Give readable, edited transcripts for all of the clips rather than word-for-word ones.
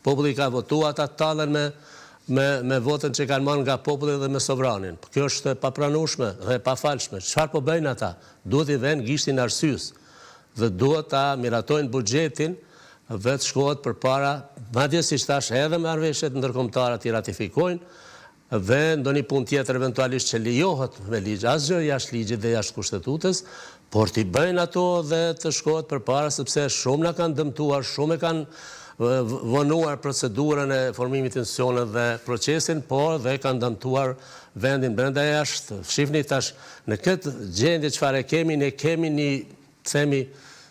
populli ka votuar ata tallen me votën që kanë marrë nga populli dhe me sovranin. Kjo është e papranueshme dhe e pafalshme. Çfarë po bëjnë ata? Duhet i vënë gishtin arsyes dhe duhet ta miratojnë buxhetin vetë shkohet përpara, madje siç thash edhe marrëveshjet ndërkombëtare i ratifikojnë dhe ndonjë punë tjetër eventualisht që lejohet me ligj, asgjë jashtë ligjit dhe jashtë kushtetutës, por t'i bëjnë ato dhe të shkohet përpara sepse shumë na kanë dëmtuar, shumë e kanë vonuar procedurën e formimit të institucioneve dhe procesin, por dhe kanë dëmtuar vendin brenda jashtë. Shihni tash në këtë gjendje çfarë kemi, ne kemi një themi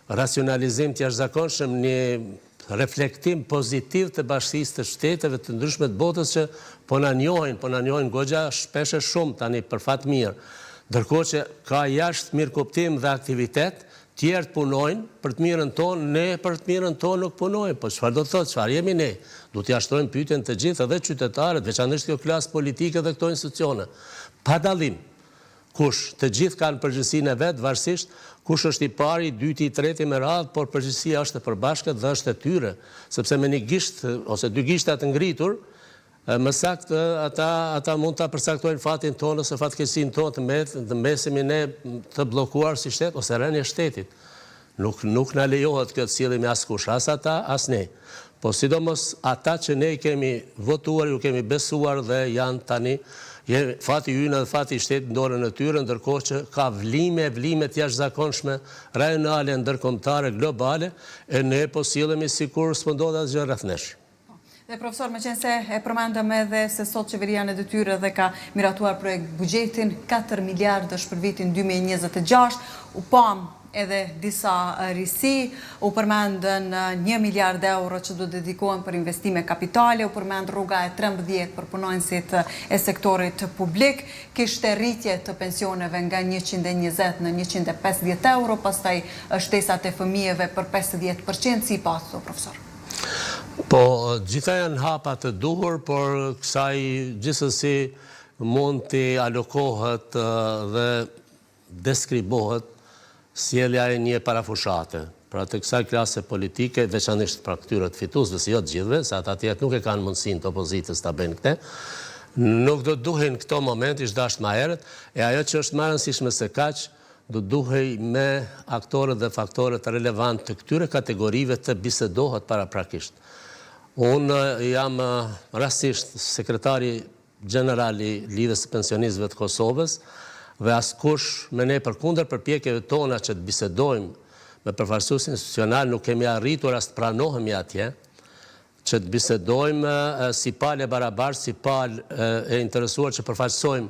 racionalizim të jashtëzakonshëm, një reflektim pozitiv të bashkësisë të shteteve të ndryshme të botës që po na njohin goxha shpesh e shumë tani për fat mirë. Ndërkohë që ka jashtë mirëkuptim dhe aktivitet, tjerë punojnë për të mirën tonë, ne për të mirën tonë nuk punojmë. Po çfarë do të thotë, çfarë jemi ne? Do t'i shtrojmë pyetjen të gjithë edhe qytetarët, veçanërisht kjo klasë politike dhe këto institucione. Pa dallim. Kush, të gjithë kanë përgjegjësinë e vet, varësisht kush është i pari, i dyti, i treti me radhë, por përgjegjësia është e përbashkët dhe është e tyre, sepse me një gisht ose dy gishta të ngritur, më saktë ata mund ta përcaktojnë fatin tonë ose fatkeqësinë tonë të mbesemi ne të bllokuar si shtet ose rënje e shtetit. Nuk na lejohet kjo të sillemi askush, as ata, as ne. Po sidomos ata që ne kemi votuar, ju kemi besuar dhe janë tani fati ynë dhe fati i shtetit në dorën e tyre, ndërkohë që ka vlime të jashtëzakonshme rajonale, ndërkombëtare, globale, e ne po sillemi sikur s'po ndodh asgjë rreth nesh. Dhe profesor, meqense e përmendëm edhe se sot qeveria në detyrë dhe ka miratuar projekt buxhetin 4 miliardësh për vitin 2026, u pam edhe disa risi, u përmendën 1 miliard euro që do dedikohen për investime kapitale, u përmend rruga e 13 për punonësit e sektorit publik, kishte rritje të pensioneve nga 120 në 150 euro, pastaj shtesat e fëmijëve për 50%, si pas të profesor. Po, gjitha janë hapa të duhur, por kësaj gjithsesi mund t'i alokohet dhe deskribohet sjellja e një parafushate. Pra të kësaj klase politike, veçanërisht pra këtyre të fituesve, si jo të gjithëve, se ata tjerë nuk e kanë mundësinë të opozitës ta bëjnë këtë, nuk do duhen këto moment, ishtë dashtë ma herët, e ajo që është më rëndësishme se kaq, do duhej me aktorët dhe faktorët relevant të këtyre kategorive të bisedohet paraprakisht. Unë jam rastisht sekretari general i Lidhjes së Pensionistëve të Kosovës dhe askush me ne përkundër përpjekjeve tona që të bisedojmë me përfaqësues institucional nuk kemi arritur as të pranohemi atje, që të bisedojmë si palë e barabartë, si palë e interesuar që përfaqësojmë